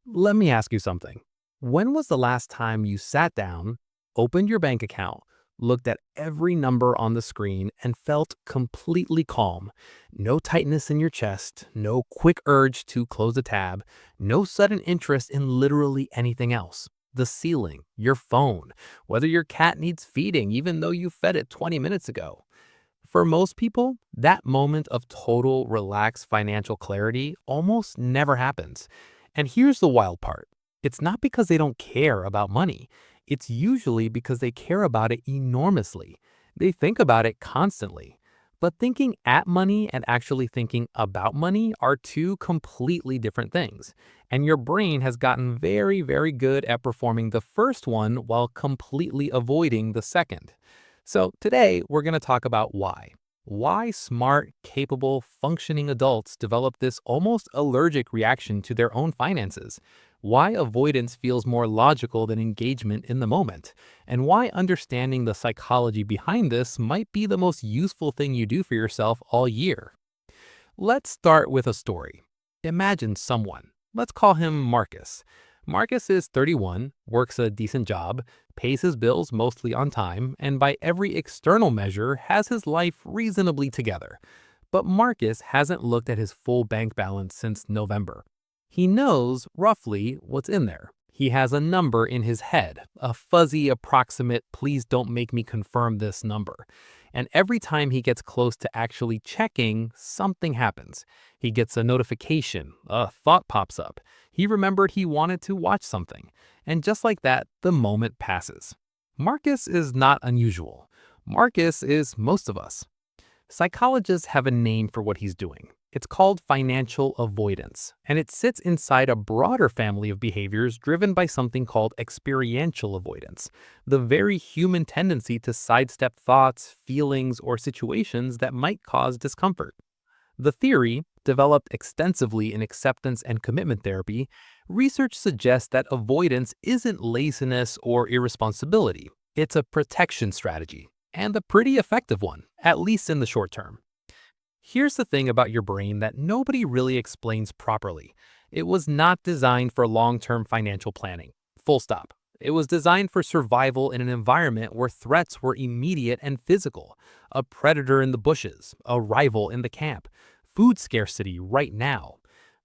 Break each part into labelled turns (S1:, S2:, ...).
S1: Let me ask you something. When was the last time you sat down, opened your bank account, looked at every number on the screen, and felt completely calm? No tightness in your chest, no quick urge to close a tab, no sudden interest in literally anything else. The ceiling, your phone, whether your cat needs feeding even though you fed it 20 minutes ago. For most people, that moment of total relaxed financial clarity almost never happens. And here's the wild part. It's not because they don't care about money. It's usually because they care about it enormously. They think about it constantly. But thinking at money and actually thinking about money are two completely different things. And your brain has gotten very, very good at performing the first one while completely avoiding the second. So today we're going to talk about why. Why smart, capable, functioning adults develop this almost allergic reaction to their own finances. Why avoidance feels more logical than engagement in the moment. And why understanding the psychology behind this might be the most useful thing you do for yourself all year. Let's start with a story. Imagine someone. Let's call him Marcus. Marcus is 31, works a decent job, pays his bills mostly on time, and by every external measure has his life reasonably together. But Marcus hasn't looked at his full bank balance since November. He knows, roughly, what's in there. He has a number in his head, a fuzzy, approximate, please don't make me confirm this number. And every time he gets close to actually checking, something happens. He gets a notification, a thought pops up. He remembered he wanted to watch something. And just like that, the moment passes. Marcus is not unusual. Marcus is most of us. Psychologists have a name for what he's doing. It's called financial avoidance, and it sits inside a broader family of behaviors driven by something called experiential avoidance, the very human tendency to sidestep thoughts, feelings, or situations that might cause discomfort. The theory, developed extensively in acceptance and commitment therapy, research suggests that avoidance isn't laziness or irresponsibility. It's a protection strategy, and a pretty effective one, at least in the short term. Here's the thing about your brain that nobody really explains properly. It was not designed for long-term financial planning. Full stop. It was designed for survival in an environment where threats were immediate and physical. A predator in the bushes, a rival in the camp, food scarcity right now.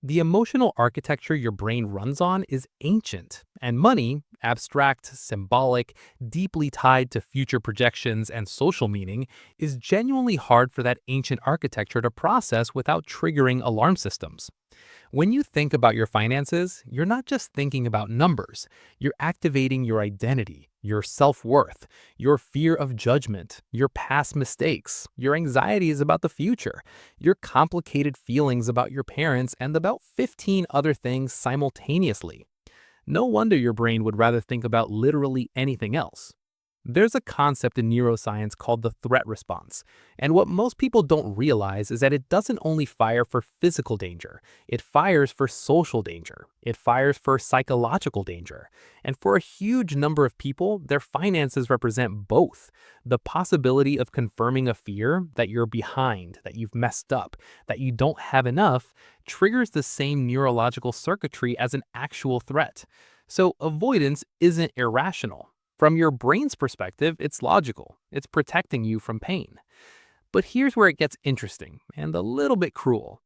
S1: The emotional architecture your brain runs on is ancient, and money, abstract, symbolic, deeply tied to future projections and social meaning, is genuinely hard for that ancient architecture to process without triggering alarm systems. When you think about your finances, you're not just thinking about numbers. You're activating your identity, your self-worth, your fear of judgment, your past mistakes, your anxieties about the future, your complicated feelings about your parents, and about 15 other things simultaneously. No wonder your brain would rather think about literally anything else. There's a concept in neuroscience called the threat response, and what most people don't realize is that it doesn't only fire for physical danger, it fires for social danger, it fires for psychological danger, and for a huge number of people, their finances represent both. The possibility of confirming a fear that you're behind, that you've messed up, that you don't have enough, triggers the same neurological circuitry as an actual threat. So avoidance isn't irrational. From your brain's perspective, it's logical. It's protecting you from pain. But here's where it gets interesting and a little bit cruel.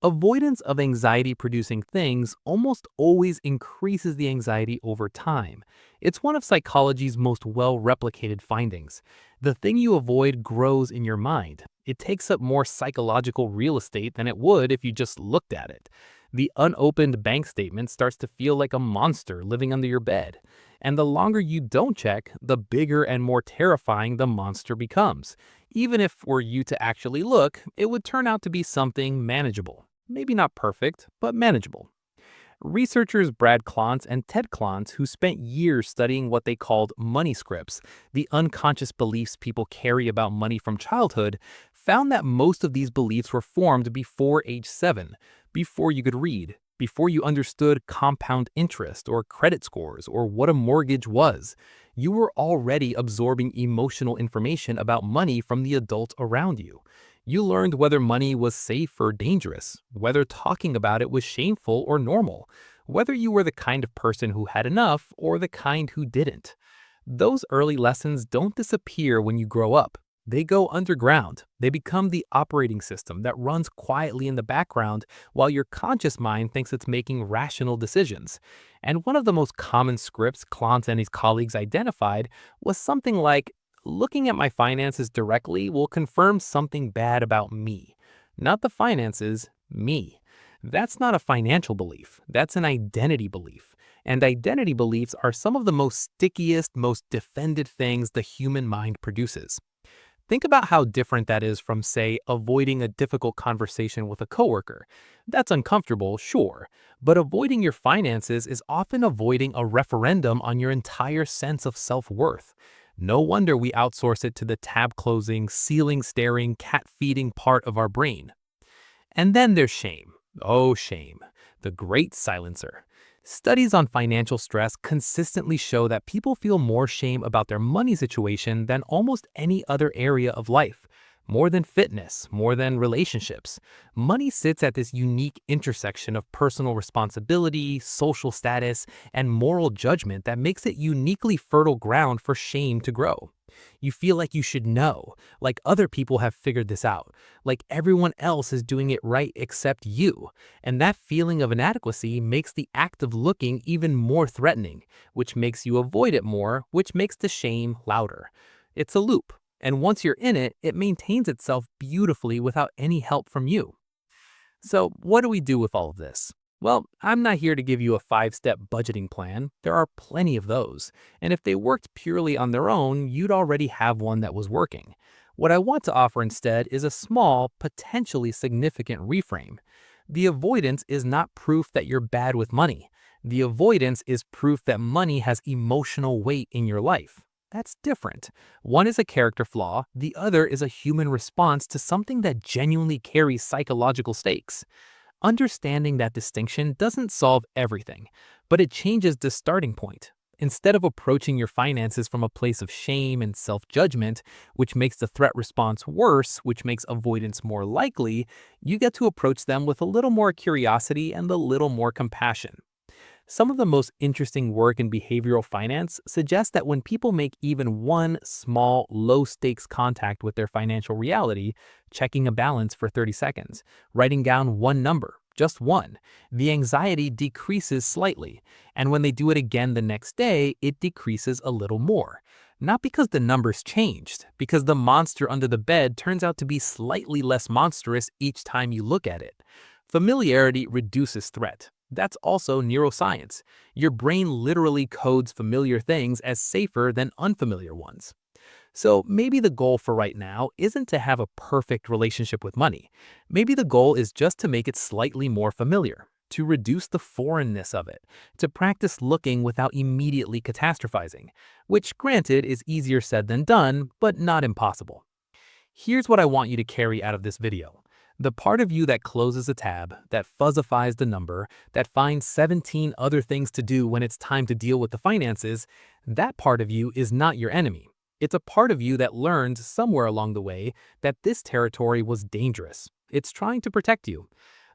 S1: Avoidance of anxiety-producing things almost always increases the anxiety over time. It's one of psychology's most well-replicated findings. The thing you avoid grows in your mind. It takes up more psychological real estate than it would if you just looked at it. The unopened bank statement starts to feel like a monster living under your bed. And the longer you don't check, the bigger and more terrifying the monster becomes. Even if were you to actually look, it would turn out to be something manageable. Maybe not perfect, but manageable. Researchers Brad Klontz and Ted Klontz, who spent years studying what they called money scripts, the unconscious beliefs people carry about money from childhood, found that most of these beliefs were formed before age 7, before you could read, before you understood compound interest or credit scores or what a mortgage was. You were already absorbing emotional information about money from the adults around you. You learned whether money was safe or dangerous, whether talking about it was shameful or normal, whether you were the kind of person who had enough or the kind who didn't. Those early lessons don't disappear when you grow up. They go underground. They become the operating system that runs quietly in the background while your conscious mind thinks it's making rational decisions. And one of the most common scripts Clance and his colleagues identified was something like, looking at my finances directly will confirm something bad about me. Not the finances, me. That's not a financial belief. That's an identity belief. And identity beliefs are some of the most stickiest, most defended things the human mind produces. Think about how different that is from, say, avoiding a difficult conversation with a coworker. That's uncomfortable, sure, but avoiding your finances is often avoiding a referendum on your entire sense of self-worth. No wonder we outsource it to the tab-closing, ceiling-staring, cat-feeding part of our brain. And then there's shame. Oh, shame. The great silencer. Studies on financial stress consistently show that people feel more shame about their money situation than almost any other area of life. More than fitness, more than relationships. Money sits at this unique intersection of personal responsibility, social status, and moral judgment that makes it uniquely fertile ground for shame to grow. You feel like you should know, like other people have figured this out, like everyone else is doing it right except you. And that feeling of inadequacy makes the act of looking even more threatening, which makes you avoid it more, which makes the shame louder. It's a loop. And once you're in it, it maintains itself beautifully without any help from you. So what do we do with all of this? Well, I'm not here to give you a 5-step budgeting plan. There are plenty of those. And if they worked purely on their own, you'd already have one that was working. What I want to offer instead is a small, potentially significant reframe. The avoidance is not proof that you're bad with money. The avoidance is proof that money has emotional weight in your life. That's different. One is a character flaw, the other is a human response to something that genuinely carries psychological stakes. Understanding that distinction doesn't solve everything, but it changes the starting point. Instead of approaching your finances from a place of shame and self-judgment, which makes the threat response worse, which makes avoidance more likely, you get to approach them with a little more curiosity and a little more compassion. Some of the most interesting work in behavioral finance suggests that when people make even one small, low-stakes contact with their financial reality, checking a balance for 30 seconds, writing down one number, just one, the anxiety decreases slightly, and when they do it again the next day, it decreases a little more. Not because the numbers changed, because the monster under the bed turns out to be slightly less monstrous each time you look at it. Familiarity reduces threat. That's also neuroscience. Your brain literally codes familiar things as safer than unfamiliar ones. So maybe the goal for right now isn't to have a perfect relationship with money. Maybe the goal is just to make it slightly more familiar, to reduce the foreignness of it, to practice looking without immediately catastrophizing, which granted is easier said than done, but not impossible. Here's what I want you to carry out of this video. The part of you that closes a tab, that fuzzifies the number, that finds 17 other things to do when it's time to deal with the finances, that part of you is not your enemy. It's a part of you that learned somewhere along the way that this territory was dangerous. It's trying to protect you.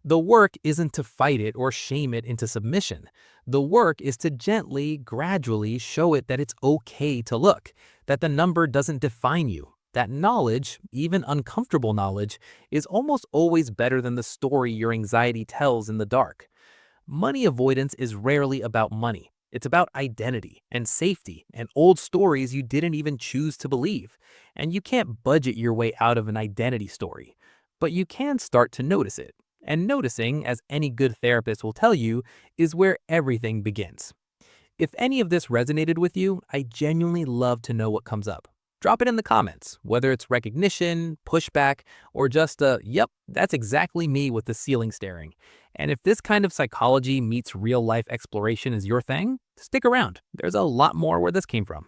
S1: The work isn't to fight it or shame it into submission. The work is to gently, gradually show it that it's okay to look, that the number doesn't define you. That knowledge, even uncomfortable knowledge, is almost always better than the story your anxiety tells in the dark. Money avoidance is rarely about money. It's about identity and safety and old stories you didn't even choose to believe. And you can't budget your way out of an identity story. But you can start to notice it. And noticing, as any good therapist will tell you, is where everything begins. If any of this resonated with you, I genuinely love to know what comes up. Drop it in the comments, whether it's recognition, pushback, or just a, yep, that's exactly me with the ceiling staring. And if this kind of psychology meets real-life exploration is your thing, stick around. There's a lot more where this came from.